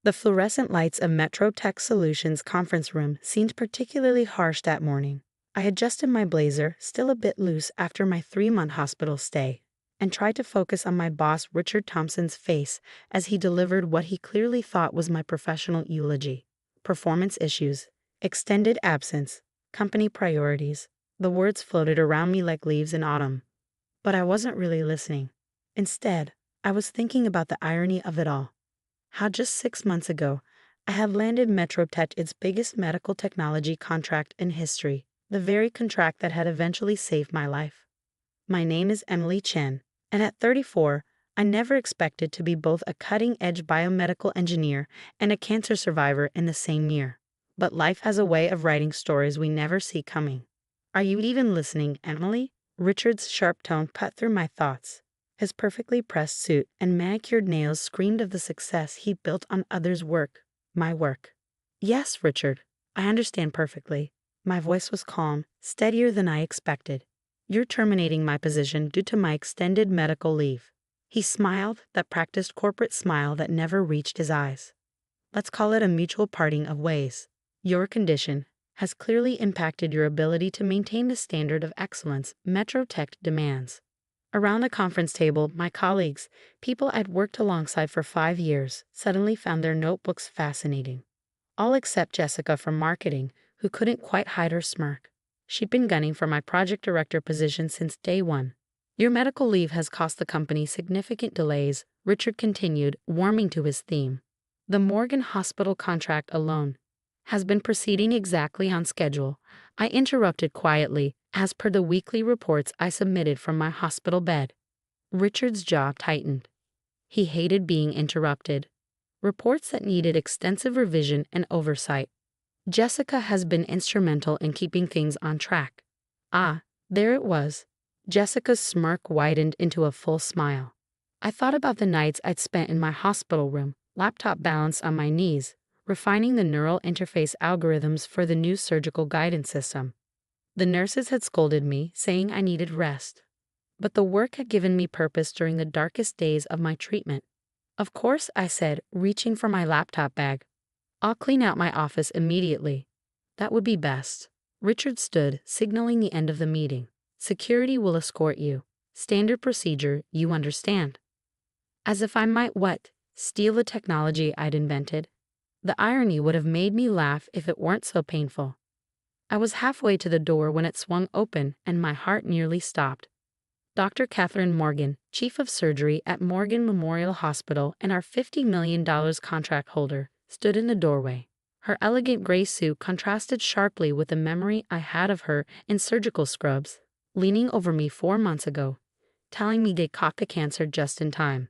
The fluorescent lights of Metro Tech Solutions' conference room seemed particularly harsh that morning. I adjusted my blazer, still a bit loose after my 3-month hospital stay, and tried to focus on my boss Richard Thompson's face as he delivered what he clearly thought was my professional eulogy. Performance issues, extended absence, company priorities. The words floated around me like leaves in autumn. But I wasn't really listening. Instead, I was thinking about the irony of it all. How just 6 months ago, I had landed MetroTech its biggest medical technology contract in history, the very contract that had eventually saved my life. My name is Emily Chen, and at 34, I never expected to be both a cutting-edge biomedical engineer and a cancer survivor in the same year. But life has a way of writing stories we never see coming. Are you even listening, Emily? Richard's sharp tone cut through my thoughts. His perfectly pressed suit and manicured nails screamed of the success he'd built on others' work, my work. Yes, Richard, I understand perfectly. My voice was calm, steadier than I expected. You're terminating my position due to my extended medical leave. He smiled, that practiced corporate smile that never reached his eyes. Let's call it a mutual parting of ways. Your condition has clearly impacted your ability to maintain the standard of excellence MetroTech demands. Around the conference table, my colleagues, people I'd worked alongside for 5 years, suddenly found their notebooks fascinating. All except Jessica from marketing, who couldn't quite hide her smirk. She'd been gunning for my project director position since day one. Your medical leave has cost the company significant delays, Richard continued, warming to his theme. The Morgan Hospital contract alone has been proceeding exactly on schedule. I interrupted quietly, as per the weekly reports I submitted from my hospital bed. Richard's jaw tightened. He hated being interrupted. Reports that needed extensive revision and oversight. Jessica has been instrumental in keeping things on track. Ah, there it was. Jessica's smirk widened into a full smile. I thought about the nights I'd spent in my hospital room, laptop balanced on my knees, refining the neural interface algorithms for the new surgical guidance system. The nurses had scolded me, saying I needed rest. But the work had given me purpose during the darkest days of my treatment. Of course, I said, reaching for my laptop bag. I'll clean out my office immediately. That would be best. Richard stood, signaling the end of the meeting. Security will escort you. Standard procedure, you understand. As if I might what? Steal the technology I'd invented? The irony would have made me laugh if it weren't so painful. I was halfway to the door when it swung open and my heart nearly stopped. Dr. Catherine Morgan, Chief of Surgery at Morgan Memorial Hospital and our $50 million contract holder, stood in the doorway. Her elegant gray suit contrasted sharply with the memory I had of her in surgical scrubs, leaning over me 4 months ago, telling me they'd caught the cancer just in time.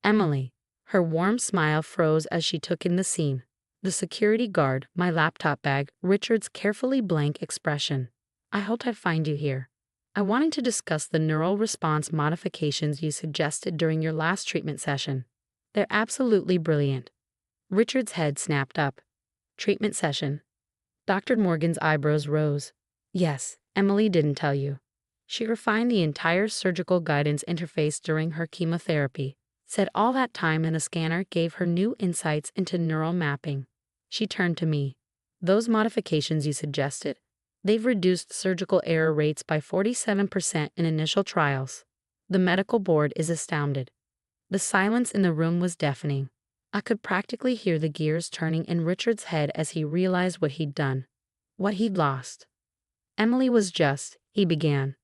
Emily. Her warm smile froze as she took in the scene. The security guard, my laptop bag, Richard's carefully blank expression. I hoped I'd find you here. I wanted to discuss the neural response modifications you suggested during your last treatment session. They're absolutely brilliant. Richard's head snapped up. Treatment session. Dr. Morgan's eyebrows rose. Yes, Emily didn't tell you. She refined the entire surgical guidance interface during her chemotherapy. Said all that time in the scanner gave her new insights into neural mapping. She turned to me. Those modifications you suggested, they've reduced surgical error rates by 47% in initial trials. The medical board is astounded. The silence in the room was deafening. I could practically hear the gears turning in Richard's head as he realized what he'd done, what he'd lost. Emily was just, he began,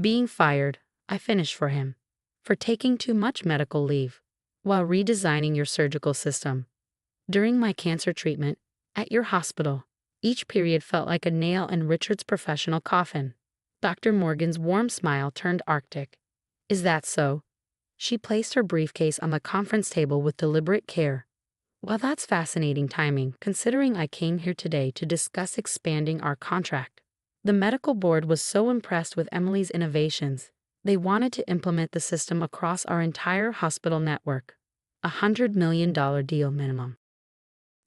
being fired. I finished for him. For taking too much medical leave, while redesigning your surgical system. During my cancer treatment, at your hospital, each period felt like a nail in Richard's professional coffin. Dr. Morgan's warm smile turned arctic. Is that so? She placed her briefcase on the conference table with deliberate care. Well, that's fascinating timing, considering I came here today to discuss expanding our contract. The medical board was so impressed with Emily's innovations. They wanted to implement the system across our entire hospital network. $100 million deal minimum.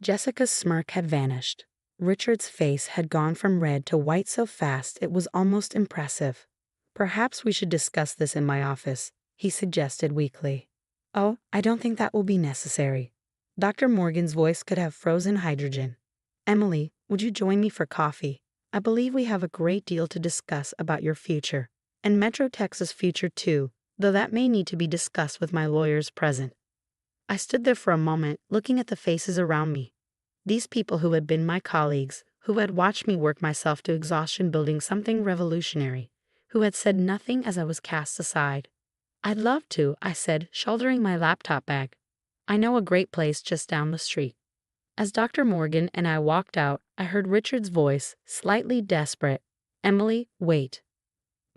Jessica's smirk had vanished. Richard's face had gone from red to white so fast it was almost impressive. Perhaps we should discuss this in my office, he suggested weakly. Oh, I don't think that will be necessary. Dr. Morgan's voice could have frozen hydrogen. Emily, would you join me for coffee? I believe we have a great deal to discuss about your future, and Metro Texas' future too, though that may need to be discussed with my lawyers present. I stood there for a moment, looking at the faces around me. These people who had been my colleagues, who had watched me work myself to exhaustion building something revolutionary, who had said nothing as I was cast aside. I'd love to, I said, shouldering my laptop bag. I know a great place just down the street. As Dr. Morgan and I walked out, I heard Richard's voice, slightly desperate. Emily, wait.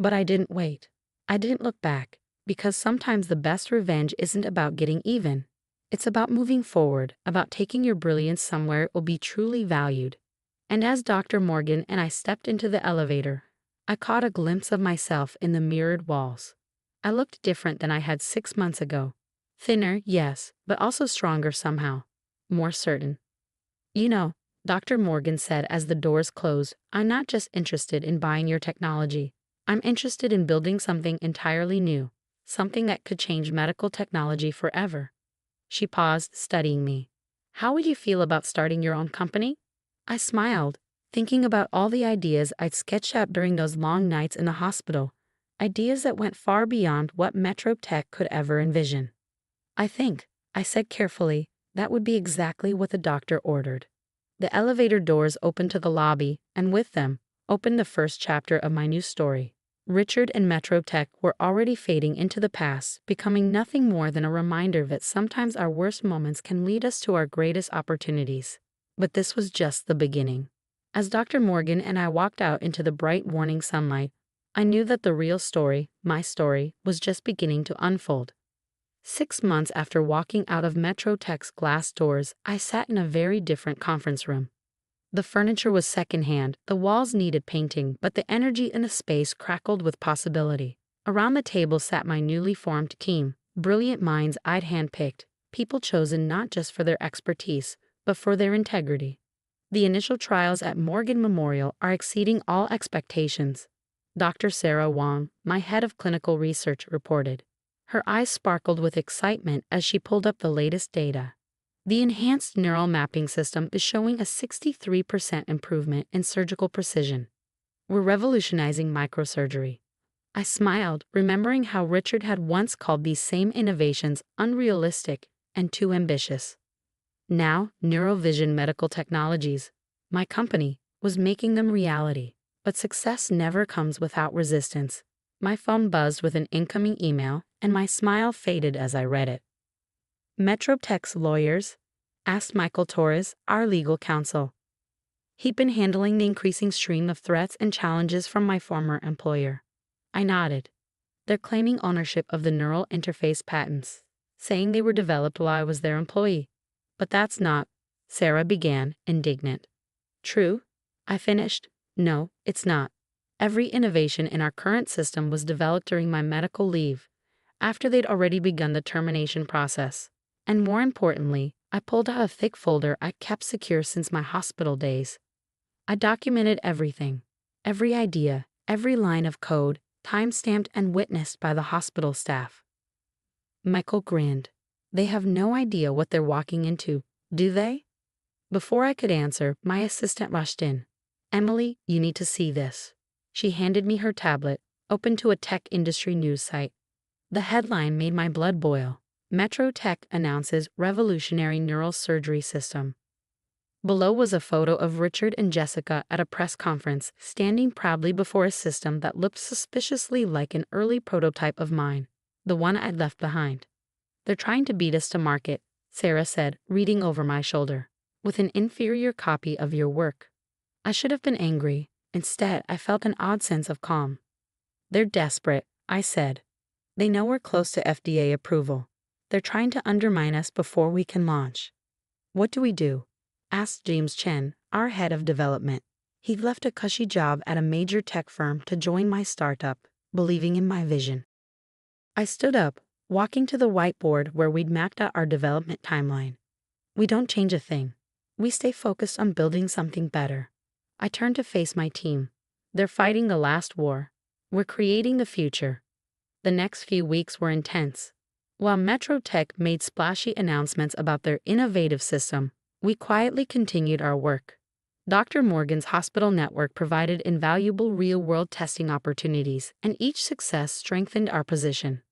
But I didn't wait. I didn't look back, because sometimes the best revenge isn't about getting even. It's about moving forward, about taking your brilliance somewhere it will be truly valued. And as Dr. Morgan and I stepped into the elevator, I caught a glimpse of myself in the mirrored walls. I looked different than I had 6 months ago. Thinner, yes, but also stronger somehow. More certain. You know, Dr. Morgan said as the doors closed, I'm not just interested in buying your technology. I'm interested in building something entirely new, something that could change medical technology forever. She paused, studying me. How would you feel about starting your own company? I smiled, thinking about all the ideas I'd sketched out during those long nights in the hospital, ideas that went far beyond what Metro Tech could ever envision. I think, I said carefully, that would be exactly what the doctor ordered. The elevator doors opened to the lobby, and with them, opened the first chapter of my new story. Richard and Metro Tech were already fading into the past, becoming nothing more than a reminder that sometimes our worst moments can lead us to our greatest opportunities. But this was just the beginning. As Dr. Morgan and I walked out into the bright morning sunlight, I knew that the real story, my story, was just beginning to unfold. 6 months after walking out of Metro Tech's glass doors, I sat in a very different conference room. The furniture was secondhand, the walls needed painting, but the energy in the space crackled with possibility. Around the table sat my newly formed team, brilliant minds I'd handpicked, people chosen not just for their expertise, but for their integrity. The initial trials at Morgan Memorial are exceeding all expectations. Dr. Sarah Wong, my head of clinical research, reported. Her eyes sparkled with excitement as she pulled up the latest data. The enhanced neural mapping system is showing a 63% improvement in surgical precision. We're revolutionizing microsurgery. I smiled, remembering how Richard had once called these same innovations unrealistic and too ambitious. Now, Neurovision Medical Technologies, my company, was making them reality. But success never comes without resistance. My phone buzzed with an incoming email, and my smile faded as I read it. Metro Tech's lawyers? Asked Michael Torres, our legal counsel. He'd been handling the increasing stream of threats and challenges from my former employer. I nodded. They're claiming ownership of the neural interface patents, saying they were developed while I was their employee. But that's not, Sarah began, indignant. True? I finished. No, it's not. Every innovation in our current system was developed during my medical leave, after they'd already begun the termination process. And more importantly, I pulled out a thick folder I kept secure since my hospital days. I documented everything, every idea, every line of code, time-stamped and witnessed by the hospital staff. Michael grinned. They have no idea what they're walking into, do they? Before I could answer, my assistant rushed in. Emily, you need to see this. She handed me her tablet, open to a tech industry news site. The headline made my blood boil. Metro Tech announces revolutionary neural surgery system. Below was a photo of Richard and Jessica at a press conference, standing proudly before a system that looked suspiciously like an early prototype of mine, the one I'd left behind. They're trying to beat us to market, Sarah said, reading over my shoulder, with an inferior copy of your work. I should have been angry. Instead, I felt an odd sense of calm. They're desperate, I said. They know we're close to FDA approval. They're trying to undermine us before we can launch. What do we do? Asked James Chen, our head of development. He'd left a cushy job at a major tech firm to join my startup, believing in my vision. I stood up, walking to the whiteboard where we'd mapped out our development timeline. We don't change a thing. We stay focused on building something better. I turned to face my team. They're fighting the last war. We're creating the future. The next few weeks were intense. While MetroTech made splashy announcements about their innovative system, we quietly continued our work. Dr. Morgan's hospital network provided invaluable real-world testing opportunities, and each success strengthened our position.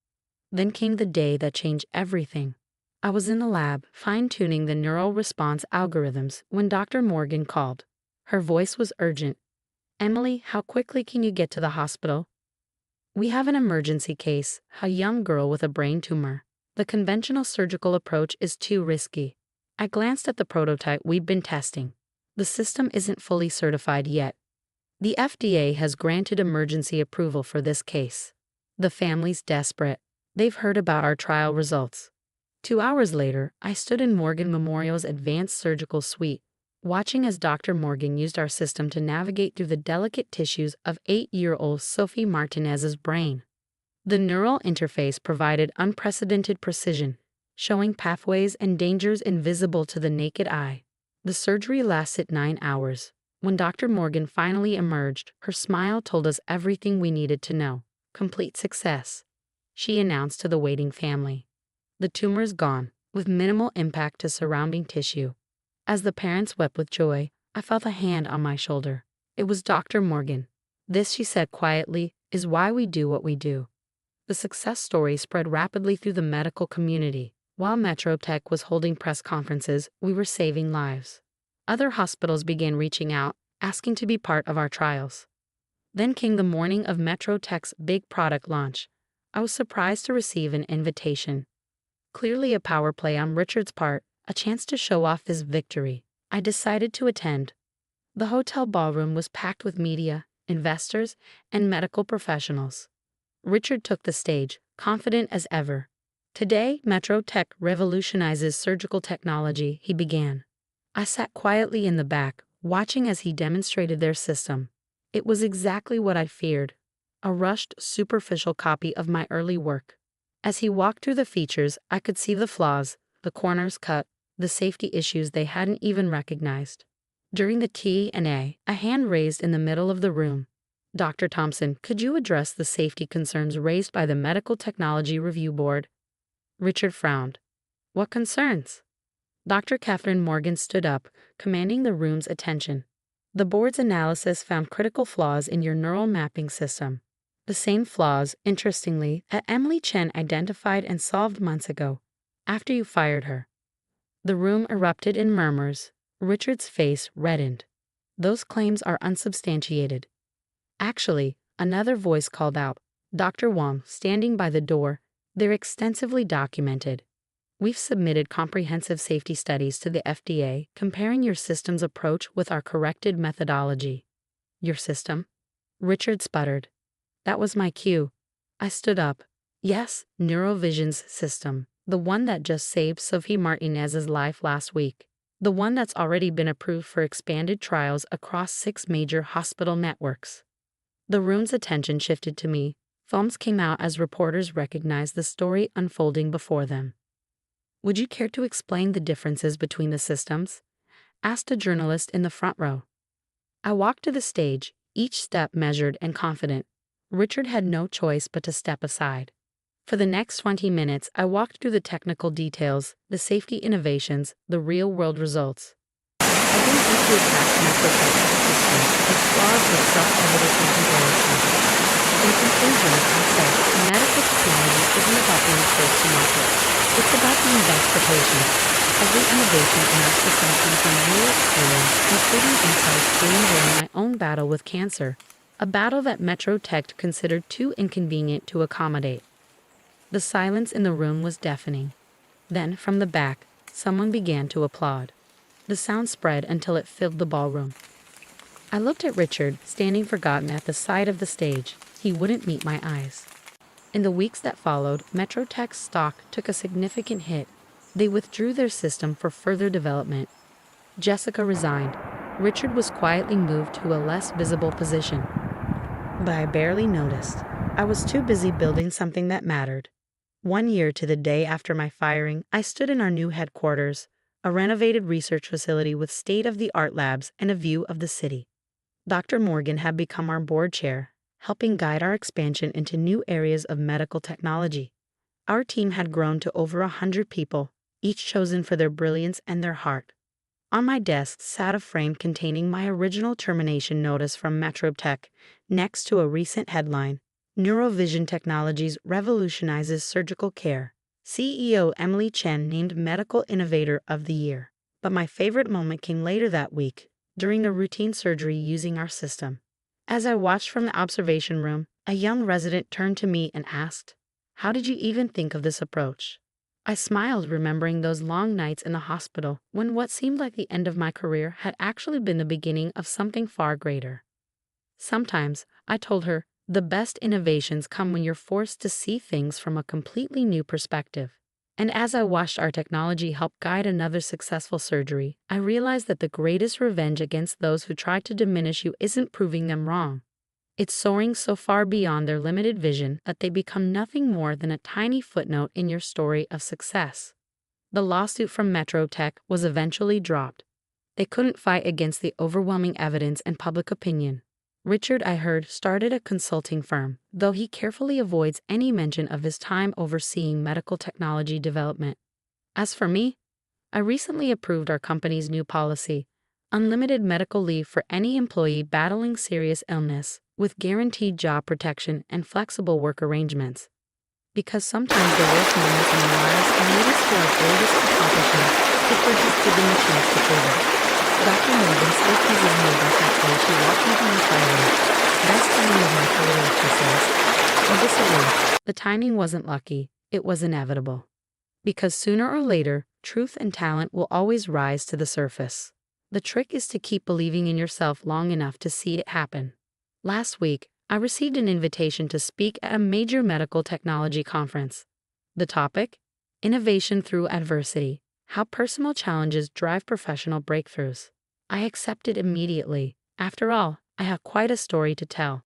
Then came the day that changed everything. I was in the lab, fine-tuning the neural response algorithms, when Dr. Morgan called. Her voice was urgent. "Emily, how quickly can you get to the hospital? We have an emergency case, a young girl with a brain tumor. The conventional surgical approach is too risky." I glanced at the prototype we'd been testing. The system isn't fully certified yet. The FDA has granted emergency approval for this case. The family's desperate. They've heard about our trial results. 2 hours later, I stood in Morgan Memorial's advanced surgical suite, watching as Dr. Morgan used our system to navigate through the delicate tissues of 8-year-old Sophie Martinez's brain. The neural interface provided unprecedented precision, showing pathways and dangers invisible to the naked eye. The surgery lasted 9 hours. When Dr. Morgan finally emerged, her smile told us everything we needed to know. "Complete success," she announced to the waiting family. "The tumor is gone, with minimal impact to surrounding tissue." As the parents wept with joy, I felt a hand on my shoulder. It was Dr. Morgan. "This," she said quietly, "is why we do what we do." The success story spread rapidly through the medical community. While MetroTech was holding press conferences, we were saving lives. Other hospitals began reaching out, asking to be part of our trials. Then came the morning of MetroTech's big product launch. I was surprised to receive an invitation. Clearly a power play on Richard's part, a chance to show off his victory. I decided to attend. The hotel ballroom was packed with media, investors, and medical professionals. Richard took the stage, confident as ever. "Today, MetroTech revolutionizes surgical technology," he began. I sat quietly in the back, watching as he demonstrated their system. It was exactly what I feared, a rushed, superficial copy of my early work. As he walked through the features, I could see the flaws, the corners cut, the safety issues they hadn't even recognized. During the Q&A, a hand raised in the middle of the room. "Dr. Thompson, could you address the safety concerns raised by the Medical Technology Review Board?" Richard frowned. "What concerns?" Dr. Catherine Morgan stood up, commanding the room's attention. "The board's analysis found critical flaws in your neural mapping system. The same flaws, interestingly, that Emily Chen identified and solved months ago, after you fired her." The room erupted in murmurs. Richard's face reddened. "Those claims are unsubstantiated." "Actually," another voice called out, Dr. Wong, standing by the door, "they're extensively documented. We've submitted comprehensive safety studies to the FDA comparing your system's approach with our corrected methodology." "Your system?" Richard sputtered. That was my cue. I stood up. "Yes, Neurovision's system. The one that just saved Sophie Martinez's life last week. The one that's already been approved for expanded trials across 6 major hospital networks." The room's attention shifted to me. Foams came out as reporters recognized the story unfolding before them. "Would you care to explain the differences between the systems?" asked a journalist in the front row. I walked to the stage, each step measured and confident. Richard had no choice but to step aside. For the next 20 minutes, I walked through the technical details, the safety innovations, the real-world results. I didn't deeply attack MetroTech's system, its flaws were self-evident in comparison. In conclusion, I said, medical technology isn't about being first to market. It's about being best for patients. Every innovation in our system comes from real experience, including insights gained during my own battle with cancer, a battle that MetroTech considered too inconvenient to accommodate. The silence in the room was deafening. Then, from the back, someone began to applaud. The sound spread until it filled the ballroom. I looked at Richard, standing forgotten at the side of the stage. He wouldn't meet my eyes. In the weeks that followed, MetroTech's stock took a significant hit. They withdrew their system for further development. Jessica resigned. Richard was quietly moved to a less visible position. But I barely noticed. I was too busy building something that mattered. 1 year to the day after my firing, I stood in our new headquarters, a renovated research facility with state-of-the-art labs and a view of the city. Dr. Morgan had become our board chair, helping guide our expansion into new areas of medical technology. Our team had grown to over 100 people, each chosen for their brilliance and their heart. On my desk sat a frame containing my original termination notice from MetroTech, next to a recent headline: Neurovision Technologies Revolutionizes Surgical Care. CEO Emily Chen named Medical Innovator of the Year. But my favorite moment came later that week, during a routine surgery using our system. As I watched from the observation room, a young resident turned to me and asked, "How did you even think of this approach?" I smiled, remembering those long nights in the hospital when what seemed like the end of my career had actually been the beginning of something far greater. Sometimes, I told her, the best innovations come when you're forced to see things from a completely new perspective. And as I watched our technology help guide another successful surgery, I realized that the greatest revenge against those who try to diminish you isn't proving them wrong. It's soaring so far beyond their limited vision that they become nothing more than a tiny footnote in your story of success. The lawsuit from MetroTech was eventually dropped. They couldn't fight against the overwhelming evidence and public opinion. Richard, I heard, started a consulting firm, though he carefully avoids any mention of his time overseeing medical technology development. As for me, I recently approved our company's new policy: unlimited medical leave for any employee battling serious illness, with guaranteed job protection and flexible work arrangements. Because sometimes the worst moments in our lives lead us to our greatest accomplishments if we're just given the chance to prove it. Dr. Morgan still teases me about that day she walked into my trial. Best timing of my career, she says. I disagree. The timing wasn't lucky, it was inevitable. Because sooner or later, truth and talent will always rise to the surface. The trick is to keep believing in yourself long enough to see it happen. Last week, I received an invitation to speak at a major medical technology conference. The topic? Innovation through adversity: how personal challenges drive professional breakthroughs. I accepted immediately. After all, I have quite a story to tell.